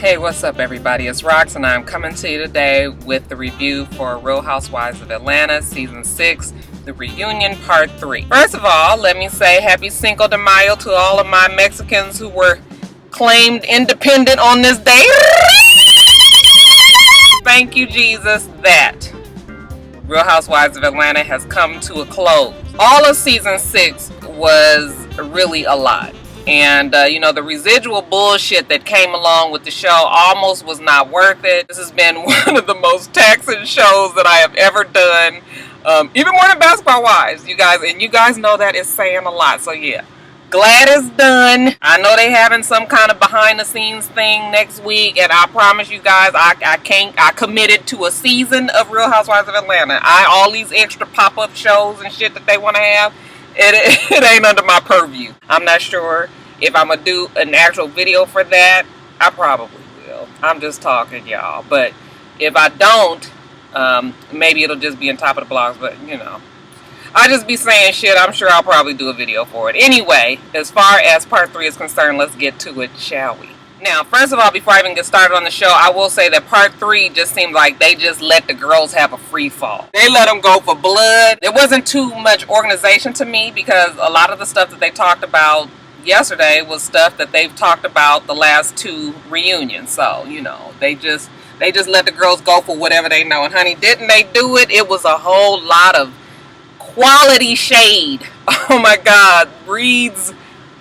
Hey, what's up everybody? It's Rox and I'm coming to you today with the review for Real Housewives of Atlanta Season 6, The Reunion Part 3. First of all, let me say Happy Cinco de Mayo to all of my Mexicans who were claimed independent on this day. Thank you, Jesus, that Real Housewives of Atlanta has come to a close. All of Season 6 was really a lot. And, the residual bullshit that came along with the show almost was not worth it. This has been one of the most taxing shows that I have ever done. Even more than Basketball Wives, you guys. And you guys know that is saying a lot. So, yeah. Glad it's done. I know they having some kind of behind-the-scenes thing next week. And I promise you guys, I committed to a season of Real Housewives of Atlanta. All these extra pop-up shows and shit that they want to have. It ain't under my purview. I'm not sure if I'm gonna do an actual video for that. I probably will. I'm just talking, y'all. But if I don't, maybe it'll just be on top of the blogs. But, I just be saying shit. I'm sure I'll probably do a video for it. Anyway, as far as Part 3 is concerned, let's get to it, shall we? Now, first of all, before I even get started on the show, I will say that Part 3 just seemed like they just let the girls have a free fall. They let them go for blood. There wasn't too much organization to me because a lot of the stuff that they talked about yesterday was stuff that they've talked about the last two reunions. So, they just let the girls go for whatever they know. And honey, didn't they do it? It was a whole lot of quality shade. Oh my God, breeds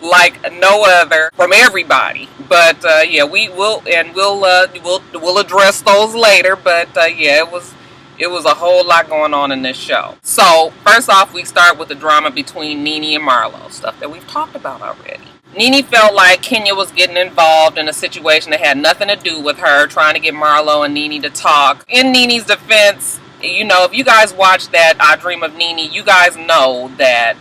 like no other from everybody. But yeah, we'll address those later. But yeah, it was a whole lot going on in this show. So first off, we start with the drama between Nene and Marlo, stuff that we've talked about already. Nene felt like Kenya was getting involved in a situation that had nothing to do with her, trying to get Marlo and Nene to talk. In Nene's defense, if you guys watched that I Dream of Nene, you guys know that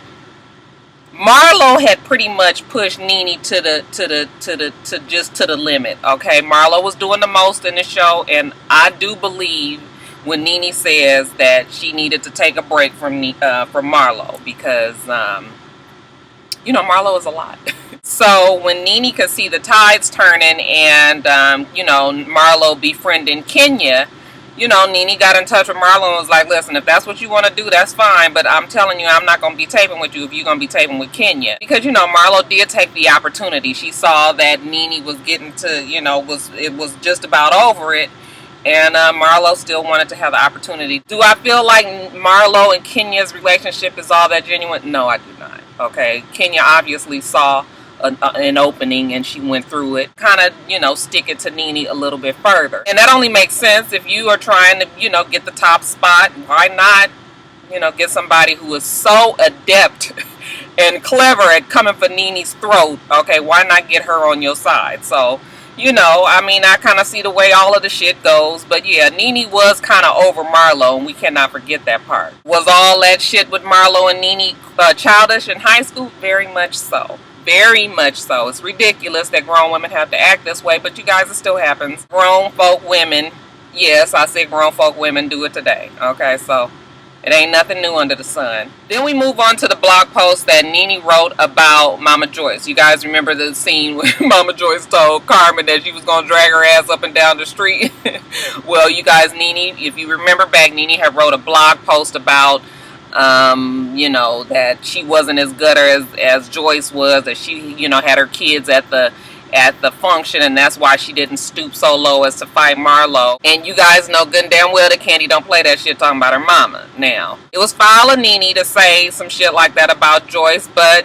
Marlo had pretty much pushed Nene to the limit. Okay, Marlo was doing the most in the show, and I do believe when Nene says that she needed to take a break from Marlo because Marlo is a lot. So when Nene could see the tides turning and Marlo befriending Kenya, Nene got in touch with Marlo and was like, listen, if that's what you want to do, that's fine. But I'm telling you, I'm not going to be taping with you if you're going to be taping with Kenya. Because, Marlo did take the opportunity. She saw that Nene was getting to, it was just about over it. And Marlo still wanted to have the opportunity. Do I feel like Marlo and Kenya's relationship is all that genuine? No, I do not. Okay. Kenya obviously saw an opening and she went through it, kind of stick it to Nene a little bit further, and that only makes sense if you are trying to get the top spot. Why not get somebody who is so adept and clever at coming for Nene's throat? Okay, why not get her on your side? So I kind of see the way all of the shit goes. But yeah, Nene was kind of over Marlo, and we cannot forget that part. Was all that shit with Marlo and Nene childish in high school? Very much so. Very much so. It's ridiculous that grown women have to act this way, but you guys, it still happens. Grown folk women, yes, I said grown folk women do it today. Okay, so it ain't nothing new under the sun. Then we move on to the blog post that Nene wrote about Mama Joyce. You guys remember the scene where Mama Joyce told Carmen that she was going to drag her ass up and down the street? Well, you guys, Nene, if you remember back, Nene had wrote a blog post about that she wasn't as gutter as Joyce was, that she, had her kids at the function, and that's why she didn't stoop so low as to fight Marlo. And you guys know good and damn well that Candy don't play that shit talking about her mama. Now, it was foul of Nene to say some shit like that about Joyce, but,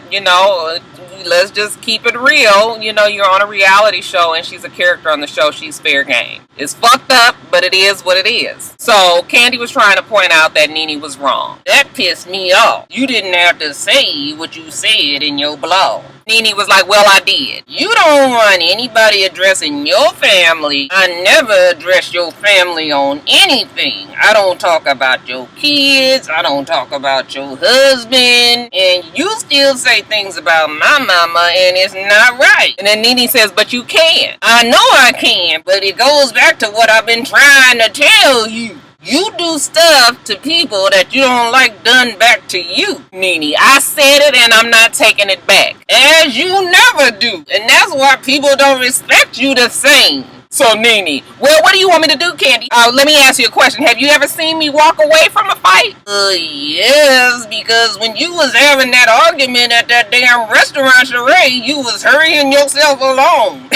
let's just keep it real. You're on a reality show and she's a character on the show. She's fair game. It's fucked up, but it is what it is. So Candy was trying to point out that Nene was wrong. That pissed me off. You didn't have to say what you said in your blog. Nene was like, well, I did. You don't want anybody addressing your family. I never address your family on anything. I don't talk about your kids. I don't talk about your husband. And you still say things about my mama, and it's not right. And then Nene says, but you can. I know I can, but it goes back to what I've been trying to tell you. You do stuff to people that you don't like done back to you, Nene. I said it and I'm not taking it back. As you never do. And that's why people don't respect you the same. So Nene, well, what do you want me to do, Candy? Let me ask you a question. Have you ever seen me walk away from a fight? Yes, because when you was having that argument at that damn restaurant, Sheree, you was hurrying yourself along.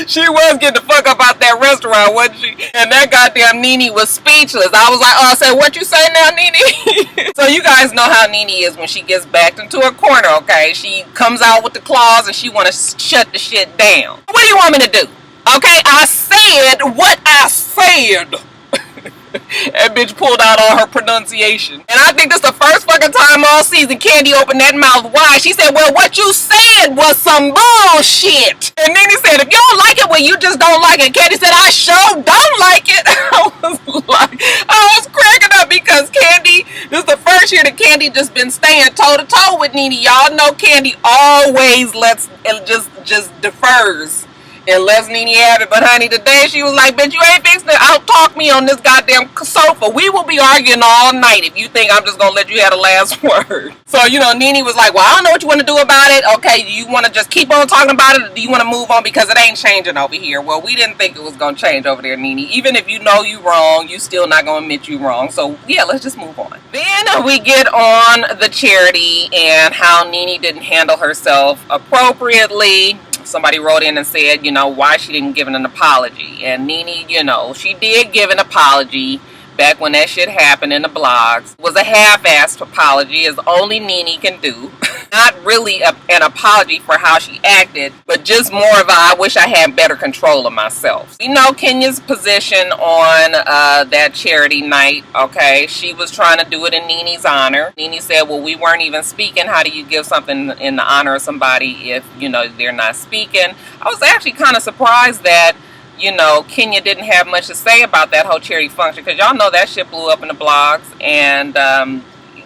She was getting the fuck up out that restaurant, wasn't she? And that goddamn Nene was speechless. I was like, oh, I said, what you say now, Nene? So you guys know how Nene is when she gets backed into a corner, okay? She comes out with the claws and she want to shut the shit down. What do you want me to do? Okay, I said what I said. That bitch pulled out all her pronunciation. And I think this is the first fucking time all season Candy opened that mouth wide. She said, well, what you said was some bullshit. And Nene said, if you don't like it, well, you just don't like it. Candy said, I sure don't like it. I was cracking up because Candy, this is the first year that Candy just been staying toe to toe with Nene. Y'all know Candy always just defers and lets Nene have it. But honey, today she was like, bitch, you ain't fixing to out-talk me on this goddamn sofa. We will be arguing all night if you think I'm just gonna let you have the last word. So, you know, Nene was like, well, I don't know what you want to do about it. Okay, do you want to just keep on talking about it, or do you want to move on because it ain't changing over here? Well, we didn't think it was gonna change over there, Nene. Even if you know you wrong, you still not gonna admit you wrong. So yeah, let's just move on. Then we get on the charity and how Nene didn't handle herself appropriately. Somebody wrote in and said, you know, why she didn't give an apology. And Nene, you know, she did give an apology back when that shit happened in the blogs. It was a half-assed apology, as only Nene can do. Not really an apology for how she acted, but just more of a, I wish I had better control of myself. You know Kenya's position on that charity night, okay? She was trying to do it in Nene's honor. Nene said, well, we weren't even speaking. How do you give something in the honor of somebody if, you know, they're not speaking? I was actually kind of surprised that, you know, Kenya didn't have much to say about that whole charity function, because y'all know that shit blew up in the blogs, and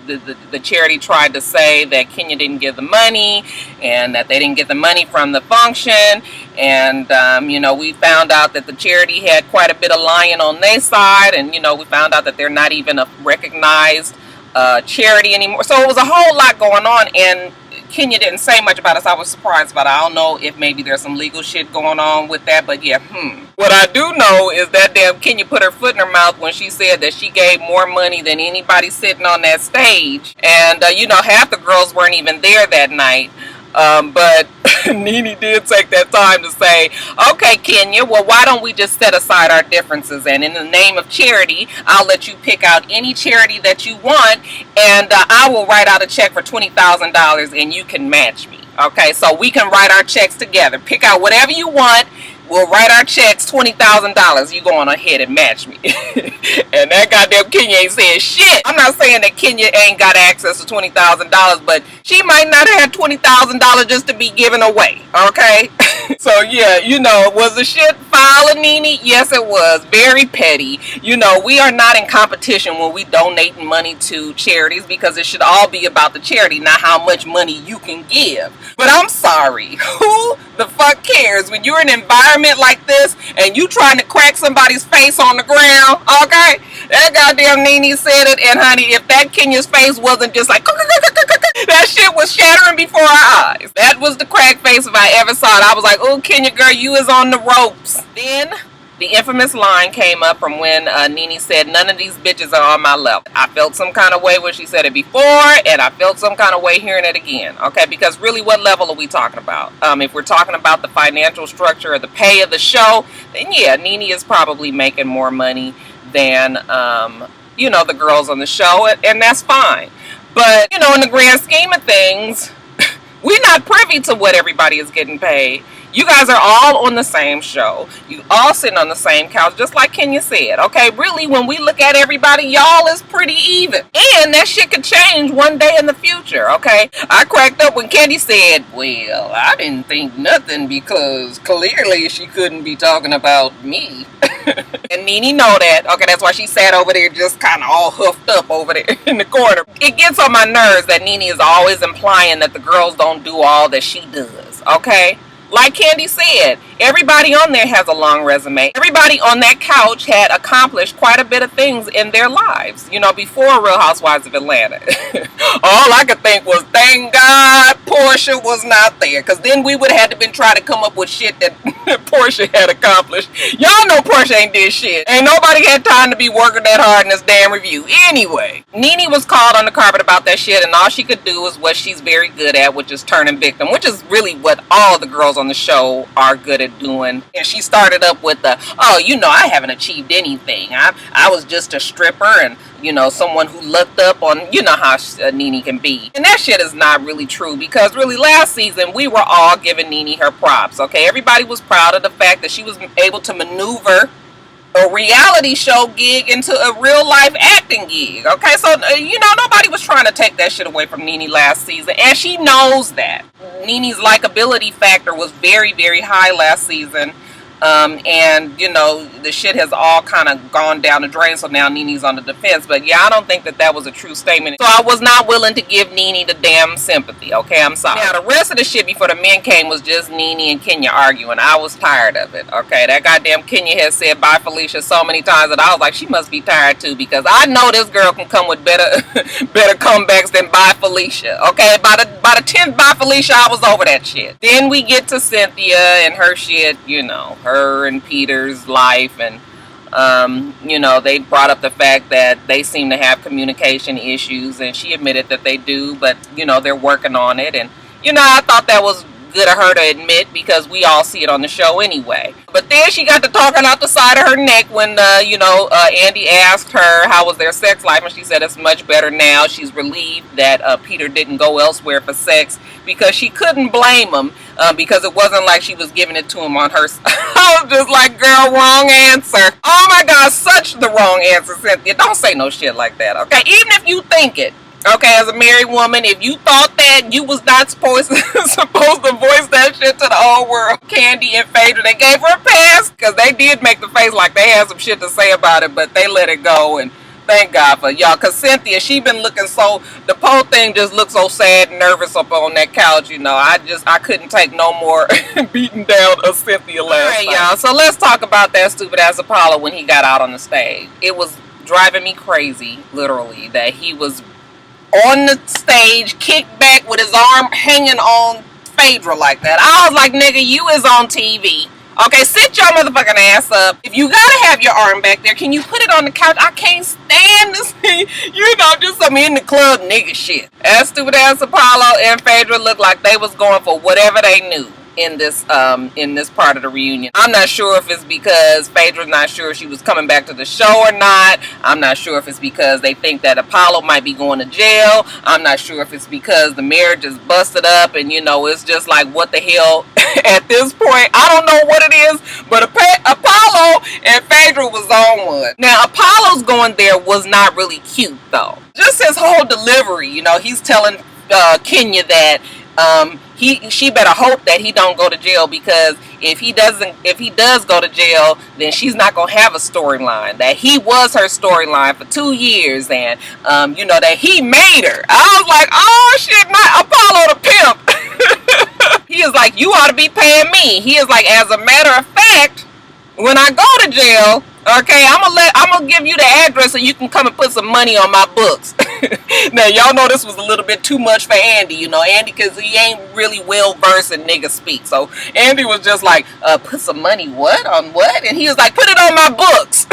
the charity tried to say that Kenya didn't give the money and that they didn't get the money from the function. And, you know, we found out that the charity had quite a bit of lying on their side. And, you know, we found out that they're not even a recognized charity anymore. So it was a whole lot going on. And Kenya didn't say much about it, so I was surprised about it. I don't know if maybe there's some legal shit going on with that, but yeah, What I do know is that damn Kenya put her foot in her mouth when she said that she gave more money than anybody sitting on that stage. And, you know, half the girls weren't even there that night. But Nene did take that time to say, okay, Kenya, well, why don't we just set aside our differences, and in the name of charity, I'll let you pick out any charity that you want, and I will write out a check for $20,000 and you can match me. Okay, so we can write our checks together. Pick out whatever you want. We'll write our checks, $20,000. You go on ahead and match me. And that goddamn Kenya ain't saying shit. I'm not saying that Kenya ain't got access to $20,000, but she might not have $20,000 just to be given away. Okay? So yeah, you know, was the shit foul of Nene? Yes, it was. Very petty. You know, we are not in competition when we donate money to charities, because it should all be about the charity, not how much money you can give. But I'm sorry. Who the fuck cares when you're in an environment like this and you trying to crack somebody's face on the ground? Okay? That goddamn Nene said it, and honey, if that Kenya's face wasn't just like that shit was shattering before our eyes. That was the crack face if I ever saw it. I was like, oh, Kenya girl, you is on the ropes. Then the infamous line came up from when Nene said, none of these bitches are on my level. I felt some kind of way when she said it before, and I felt some kind of way hearing it again. Okay, because really, what level are we talking about? If we're talking about the financial structure or the pay of the show, then yeah, Nene is probably making more money than, you know, the girls on the show, and that's fine. But, you know, in the grand scheme of things, we're not privy to what everybody is getting paid. You guys are all on the same show. You all sitting on the same couch, just like Kenya said. Okay, really, when we look at everybody, y'all is pretty even. And that shit could change one day in the future, okay? I cracked up when Candy said, well, I didn't think nothing because clearly she couldn't be talking about me. And Nene know that. Okay, that's why she sat over there just kind of all huffed up over there in the corner. It gets on my nerves that Nene is always implying that the girls don't do all that she does, okay? Like Candy said, Everybody on there has a long resume. Everybody on that couch had accomplished quite a bit of things in their lives, you know, before Real Housewives of Atlanta. All I could think was, thank God Portia was not there, because then we would have had to been trying to come up with shit that Portia had accomplished. Y'all know Portia ain't did shit. Ain't nobody had time to be working that hard in this damn review. Anyway, Nene was called on the carpet about that shit, and all she could do is what she's very good at, which is turning victim, which is really what all the girls on the show are good at doing. And she started up with the, oh, you know, I haven't achieved anything. I was just a stripper and, you know, someone who looked up on, you know how Nene can be. And that shit is not really true, because really last season we were all giving Nene her props, okay? Everybody was proud of the fact that she was able to maneuver a reality show gig into a real life acting gig, okay? So, you know, nobody was trying to take that shit away from Nene last season, and she knows that. Nene's likability factor was very, very high last season. And you know, the shit has all kind of gone down the drain, so now Nene's on the defense. But yeah, I don't think that that was a true statement, so I was not willing to give Nene the damn sympathy, okay? I'm sorry. Now the rest of the shit before the men came was just Nene and Kenya arguing. I was tired of it, okay? That goddamn Kenya has said bye Felicia so many times that I was like, she must be tired too, because I know this girl can come with better better comebacks than bye Felicia, okay? By the 10th bye Felicia, I was over that shit. Then we get to Cynthia and her shit, you know, her and Peter's life, and you know, they brought up the fact that they seem to have communication issues, and she admitted that they do, but you know, they're working on it. And you know, I thought that was good of her to admit, because we all see it on the show anyway. But then she got to talking out the side of her neck when you know, Andy asked her how was their sex life, and she said it's much better now. She's relieved that Peter didn't go elsewhere for sex, because she couldn't blame him, because it wasn't like she was giving it to him on her. I was just like, girl, wrong answer. Oh my God, such the wrong answer, Cynthia. Don't say no shit like that, okay? Even if you think it. Okay, as a married woman, if you thought that you was not supposed to voice that shit to the whole world, Candy and Phaedra, they gave her a pass, because they did make the face like they had some shit to say about it, but they let it go, and thank God for y'all, because Cynthia, she been looking so, the whole thing just looked so sad and nervous up on that couch, you know. I couldn't take no more beating down of Cynthia last night. Y'all, so let's talk about that stupid ass Apollo when he got out on the stage. It was driving me crazy, literally, that he was on the stage, kicked back with his arm hanging on Phaedra like that. I was like, nigga, you is on TV. Okay, sit your motherfucking ass up. If you gotta have your arm back there, can you put it on the couch? I can't stand this thing. You know, just some in the club nigga shit. That stupid ass Apollo and Phaedra looked like they was going for whatever they knew in this part of the reunion. I'm not sure if it's because Phaedra's not sure if she was coming back to the show or not. I'm not sure if it's because they think that Apollo might be going to jail. I'm not sure if it's because the marriage is busted up, and you know, it's just like, what the hell at this point. I don't know what it is, but Apollo and Phaedra was on one. Now Apollo's going there was not really cute though. Just his whole delivery, you know, he's telling Kenya that she better hope that he don't go to jail, because if he does go to jail, then she's not gonna have a storyline. That he was her storyline for 2 years, and you know, that he made her. I was like, oh shit, not Apollo the pimp. He is like, you ought to be paying me. He is like, as a matter of fact, when I go to jail, okay, I'm gonna give you the address so you can come and put some money on my books. Now y'all know this was a little bit too much for Andy, you know, Andy, because he ain't really well versed in nigga speak. So Andy was just like, put some money what on what? And he was like, put it on my books.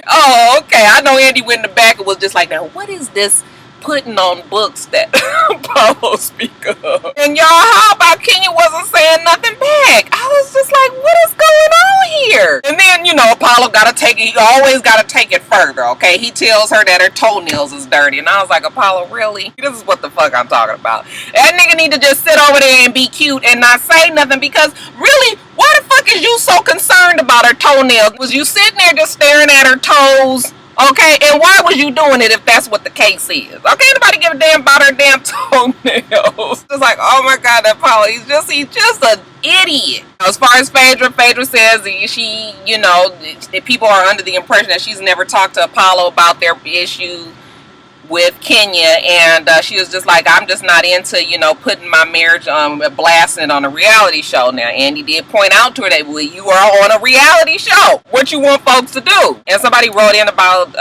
Oh, okay. I know Andy went in the back and was just like, now what is this putting on books that Apollo speak of? And y'all, how about Kenya wasn't saying nothing back? I was just like, what is going on here? And then, you know, Apollo gotta take it. He always gotta take it further, okay? He tells her that her toenails is dirty, and I was like, Apollo, really? This is what the fuck I'm talking about. That nigga need to just sit over there and be cute and not say nothing, because really, why the fuck is you so concerned about her toenails? Was you sitting there just staring at her toes? Okay, and why was you doing it if that's what the case is? Okay, anybody give a damn about her damn toenails? It's like, oh my God, that Apollo, he's just an idiot. As far as Phaedra says she, you know, people are under the impression that she's never talked to Apollo about their issue with Kenya, and she was just like, I'm just not into, you know, putting my marriage blasting it on a reality show. Now Andy did point out to her that, well, you are on a reality show, what you want folks to do. And somebody wrote in about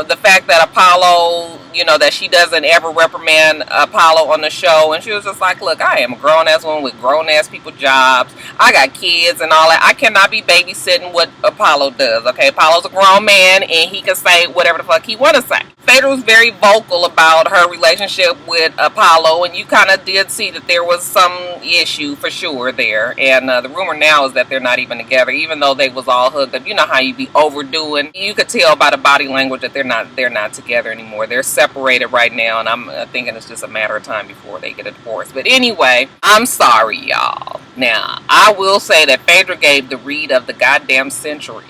the fact that Apollo, you know, that she doesn't ever reprimand Apollo on the show, and she was just like, look, I am a grown-ass woman with grown-ass people jobs, I got kids and all that, I cannot be babysitting what Apollo does, okay? Apollo's a grown man, and he can say whatever the fuck he want to say. Phaedra was very vocal about her relationship with Apollo, and you kind of did see that there was some issue for sure there. And the rumor now is that they're not even together, even though they was all hooked up. You know how you be overdoing. You could tell by the body language that they're not together anymore. They're separated right now, and I'm thinking it's just a matter of time before they get a divorce. But anyway, I'm sorry, y'all. Now, I will say that Phaedra gave the read of the goddamn century.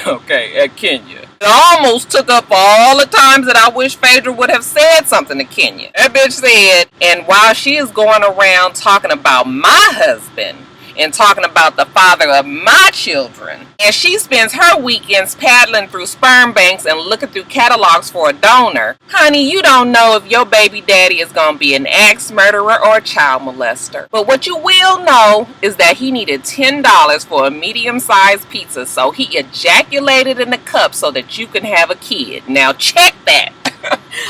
Okay, at Kenya. It almost took up all the times that I wish Phaedra would have said something to Kenya. That bitch said, and while she is going around talking about my husband and talking about the father of my children, and she spends her weekends paddling through sperm banks and looking through catalogs for a donor, honey, you don't know if your baby daddy is gonna be an axe murderer or a child molester. But what you will know is that he needed $10 for a medium-sized pizza, so he ejaculated in the cup so that you can have a kid. Now check that.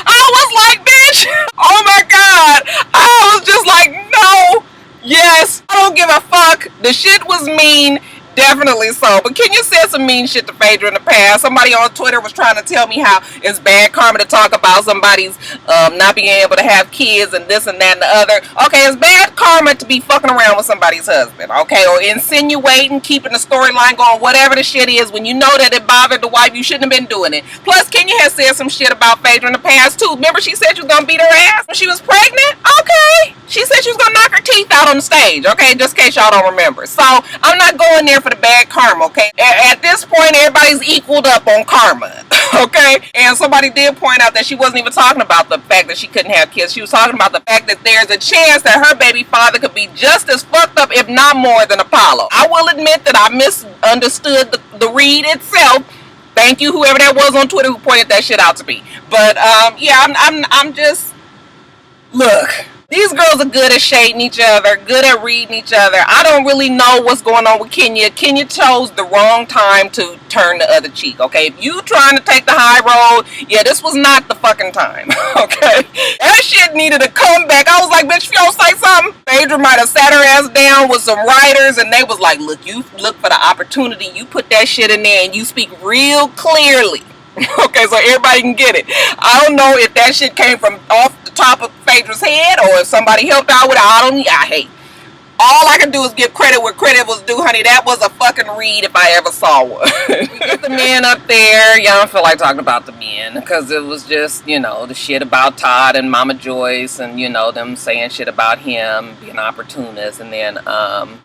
I was like, bitch, oh my god, I was just like, no. Yes, I don't give a fuck. The shit was mean. Definitely so. But Kenya said some mean shit to Phaedra in the past. Somebody on Twitter was trying to tell me how it's bad karma to talk about somebody's not being able to have kids and this and that and the other. Okay, it's bad karma to be fucking around with somebody's husband, okay? Or insinuating, keeping the storyline going, whatever the shit is. When you know that it bothered the wife, you shouldn't have been doing it. Plus, Kenya has said some shit about Phaedra in the past, too. Remember she said she was going to beat her ass when she was pregnant? Okay. She said she was going to knock her teeth out on the stage, okay? Just in case y'all don't remember. So, I'm not going there for the bad karma, okay? At this point, everybody's equaled up on karma, okay? And somebody did point out that she wasn't even talking about the fact that she couldn't have kids. She was talking about the fact that there's a chance that her baby father could be just as fucked up, if not more, than Apollo. I will admit that I misunderstood the read itself. Thank you, whoever that was on Twitter who pointed that shit out to me. But yeah, I'm just, look. These girls are good at shading each other, good at reading each other. I don't really know what's going on with Kenya. Kenya chose the wrong time to turn the other cheek, okay? If you trying to take the high road, yeah, this was not the fucking time, okay? That shit needed a comeback. I was like, bitch, if you don't say something, Phaedra might have sat her ass down with some writers, and they was like, look, you look for the opportunity, you put that shit in there, and you speak real clearly. Okay, so everybody can get it. I don't know if that shit came from off the top of Phaedra's head or if somebody helped out with it. I hate. All I can do is give credit where credit was due, honey. That was a fucking read if I ever saw one. We get the men up there. Y'all don't feel like talking about the men because it was just, you know, the shit about Todd and Mama Joyce and, you know, them saying shit about him being an opportunist. And then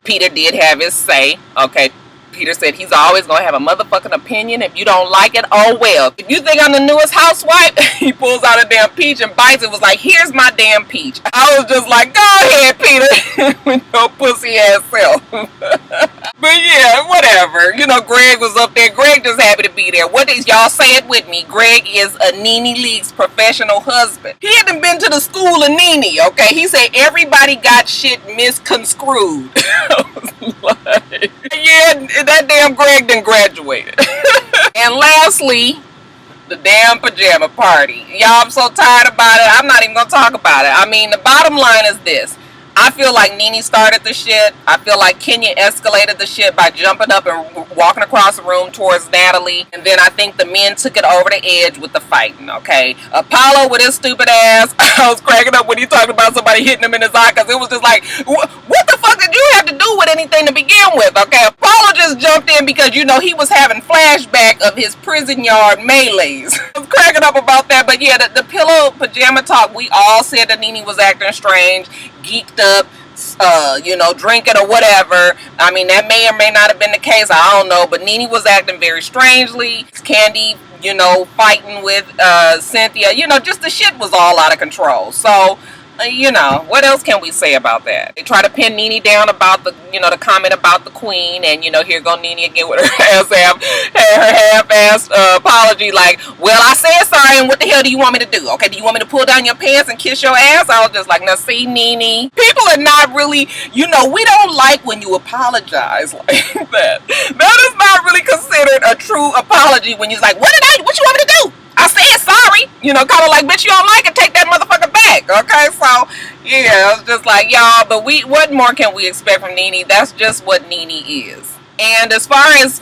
Peter did have his say. Okay, Peter said he's always going to have a motherfucking opinion. If you don't like it, oh well. If you think I'm the newest housewife, he pulls out a damn peach and bites it. Was like, here's my damn peach. I was just like, go ahead, Peter. With your pussy ass self. But yeah, whatever. You know, Greg was up there. Greg just happy to be there. What is, y'all say it with me, Greg is a Nene Leakes professional husband. He hadn't been to the school of Nene, okay? He said everybody got shit misconstrued. I was like, yeah, that damn Greg done graduated. And lastly, the damn pajama party. Y'all, I'm so tired about it. I'm not even gonna talk about it. I mean, the bottom line is this. I feel like Nene started the shit. I feel like Kenya escalated the shit by jumping up and walking across the room towards Natalie. And then I think the men took it over the edge with the fighting, okay? Apollo with his stupid ass. I was cracking up when he talked about somebody hitting him in his eye because it was just like, what the fuck did you have to do with anything to begin with, okay? Apollo just jumped in because, you know, he was having flashback of his prison yard melees. I was cracking up about that. But yeah, the pillow pajama talk, we all said that Nene was acting strange, geeked up, you know, drinking or whatever. I mean, that may or may not have been the case. I don't know. But Nene was acting very strangely. Candy, you know, fighting with Cynthia. You know, just the shit was all out of control. So, you know, what else can we say about that? They try to pin Nene down about the, you know, the comment about the queen, and you know, here go Nene again with her half-assed apology, like, well, I said sorry, and what the hell do you want me to do? Okay, do you want me to pull down your pants and kiss your ass? I was just like, now see, Nene, people are not really, you know, we don't like when you apologize like that. That is not really considered a true apology when you're like, what you want me to do? I said sorry, you know, kind of like, bitch, you don't like it, take that motherfucker back. Okay, so yeah, it's just like, y'all, but what more can we expect from Nene? That's just what Nene is. And as far as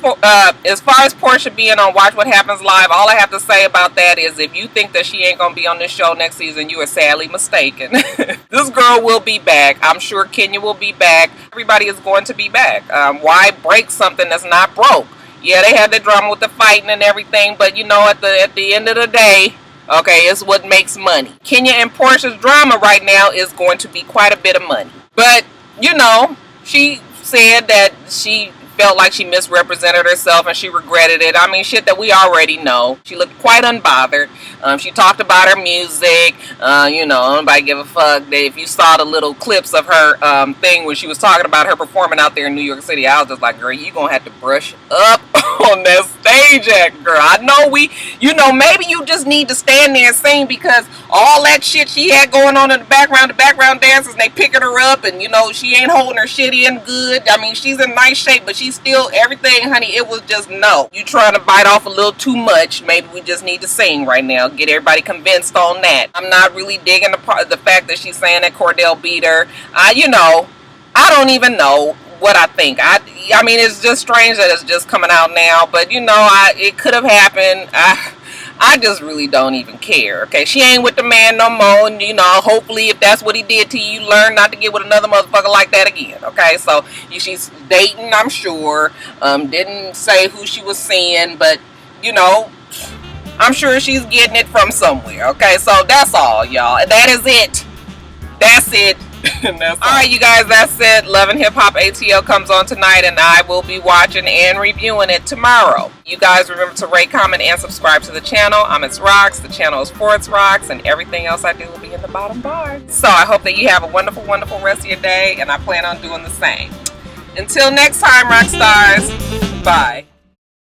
Portia being on Watch What Happens Live, all I have to say about that is, if you think that she ain't gonna be on this show next season, you are sadly mistaken. This girl will be back. I'm sure Kenya will be back. Everybody is going to be back. Why break something that's not broke? Yeah, they had the drama with the fighting and everything, but you know, at the end of the day, okay, it's what makes money. Kenya and Portia's drama right now is going to be quite a bit of money. But, you know, she said that she felt like she misrepresented herself and she regretted it. I mean, shit that we already know. She looked quite unbothered. She talked about her music. You know, nobody give a fuck. If you saw the little clips of her thing when she was talking about her performing out there in New York City, I was just like, girl, you gonna have to brush up on that stage act, girl. I know you know, maybe you just need to stand there and sing, because all that shit she had going on in the background dancers, and they picking her up, and you know, she ain't holding her shit in good. I mean, she's in nice shape, but she's still everything, honey. It was just, no, you trying to bite off a little too much. Maybe we just need to sing right now, get everybody convinced on that. I'm not really digging the fact that she's saying that Cordell beat her. You know, I don't even know what I think. I mean, it's just strange that it's just coming out now, but you know, it could have happened. I just really don't even care. Okay, she ain't with the man no more, and you know, hopefully if that's what he did to you, learn not to get with another motherfucker like that again. Okay, so she's dating, I'm sure. Didn't say who she was seeing, but you know, I'm sure she's getting it from somewhere. Okay, so that's all, y'all. That is it. That's it. Alright, you guys, that's it. Love and Hip Hop ATL comes on tonight, and I will be watching and reviewing it tomorrow. You guys remember to rate, comment, and subscribe to the channel. I'm itsrox. The channel is for itsrox, and everything else I do will be in the bottom bar. So I hope that you have a wonderful, wonderful rest of your day, and I plan on doing the same. Until next time, Roxstars. Bye.